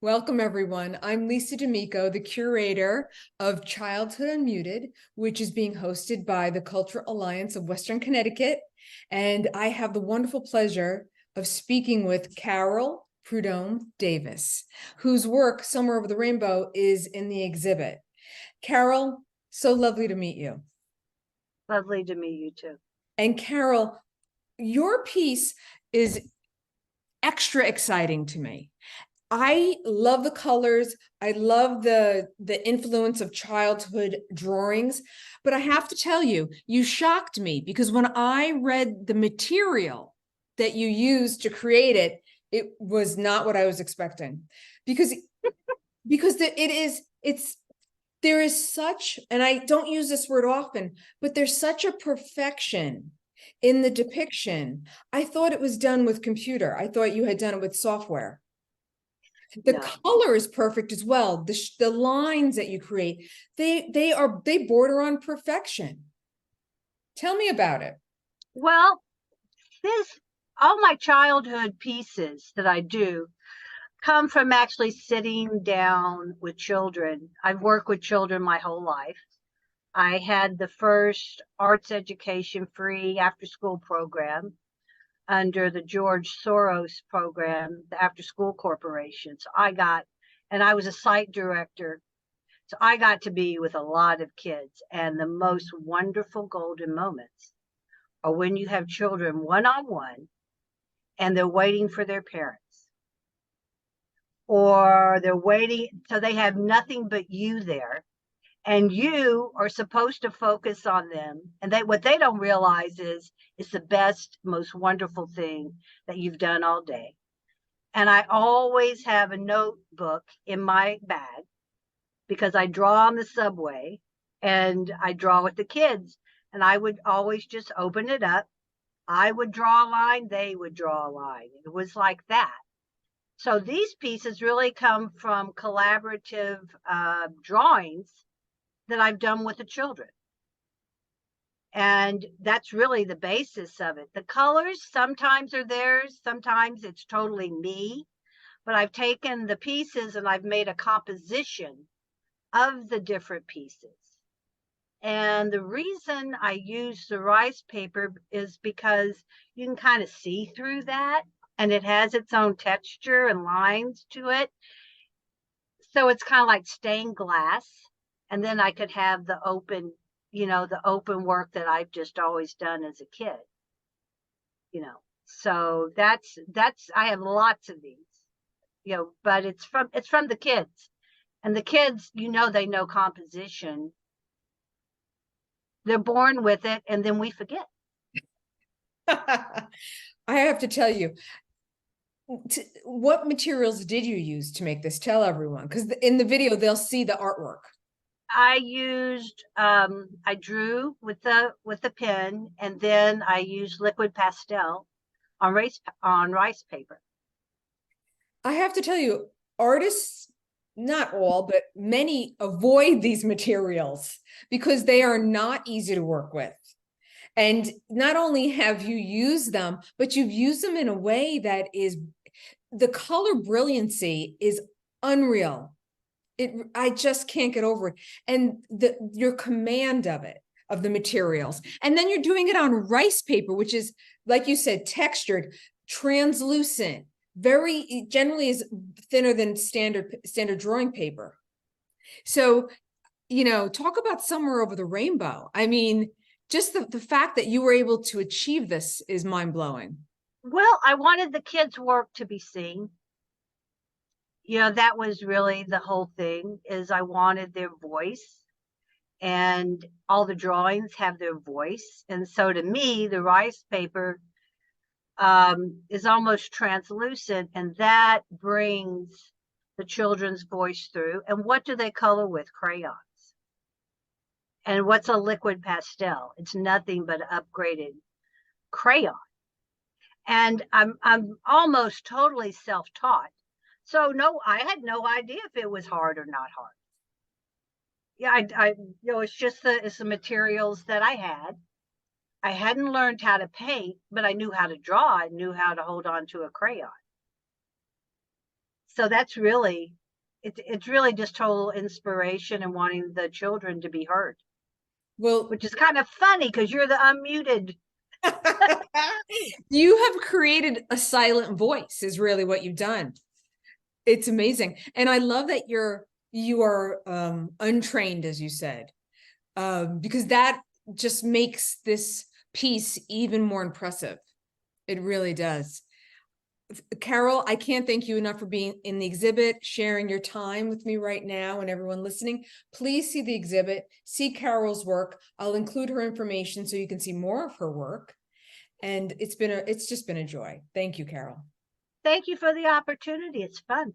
Welcome, everyone. I'm Lisa D'Amico, the curator of Childhood Unmuted, which is being hosted by the Cultural Alliance of Western Connecticut. And I have the wonderful pleasure of speaking with Carol Prud'homme Davis, whose work, Somewhere Over the Rainbow, is in the exhibit. Carol, so lovely to meet you. Lovely to meet you too. And Carol, your piece is extra exciting to me. I love the colors. I love the influence of childhood drawings, but I have to tell you, you shocked me because when I read the material that you used to create it, it was not what I was expecting. Because there is such, and I don't use this word often, but there's such a perfection in the depiction. I thought it was done with computer. I thought you had done it with software. The No. color is perfect as well. The lines that you create, they border on perfection. Tell me about it. Well, all my childhood pieces that I do come from actually sitting down with children. I've worked with children my whole life. I had the first arts education free after school program under the George Soros program, the After School Corporation. So and I was a site director. So I got to be with a lot of kids, and the most wonderful golden moments are when you have children one-on-one and they're waiting for their parents, or they're waiting, so they have nothing but you there, and you are supposed to focus on them. And what they don't realize is it's the best, most wonderful thing that you've done all day. And I always have a notebook in my bag because I draw on the subway and I draw with the kids. And I would always just open it up. I would draw a line, they would draw a line. It was like that. So these pieces really come from collaborative drawings that I've done with the children. And that's really the basis of it. The colors sometimes are theirs, sometimes it's totally me. But I've taken the pieces and I've made a composition of the different pieces. And the reason I use the rice paper is because you can kind of see through that, and it has its own texture and lines to it. So it's kind of like stained glass. And then I could have the open, the open work that I've just always done as a kid. So that's I have lots of these, but it's from the kids. And the kids, they know composition. They're born with it, and then we forget. I have to tell you, what materials did you use to make this? Tell everyone, because in the video, they'll see the artwork. I drew with the pen, and then I used liquid pastel on rice paper. I have to tell you, artists, not all, but many avoid these materials because they are not easy to work with. And not only have you used them, but you've used them in a way that is, the color brilliancy is unreal. I just can't get over it. And your command of it, of the materials. And then you're doing it on rice paper, which is, like you said, textured, translucent, very generally is thinner than standard drawing paper. So, talk about Somewhere Over the Rainbow. I mean, just the fact that you were able to achieve this is mind-blowing. Well, I wanted the kids' work to be seen. That was really the whole thing, is I wanted their voice, and all the drawings have their voice. And so to me, the rice paper is almost translucent, and that brings the children's voice through. And what do they color with? Crayons. And what's a liquid pastel? It's nothing but upgraded crayon. And I'm almost totally self-taught. So no, I had no idea if it was hard or not hard. Yeah, it's just it's the materials that I had. I hadn't learned how to paint, but I knew how to draw. I knew how to hold on to a crayon. So that's really, it's really just total inspiration and wanting the children to be heard, Well, which is kind of funny because you're the unmuted. you have created a silent voice is really what you've done. It's amazing. And I love that you are untrained, as you said, because that just makes this piece even more impressive. It really does. Carol, I can't thank you enough for being in the exhibit, sharing your time with me right now, and everyone listening. Please see the exhibit, see Carol's work. I'll include her information so you can see more of her work. And it's just been a joy. Thank you, Carol. Thank you for the opportunity. It's fun.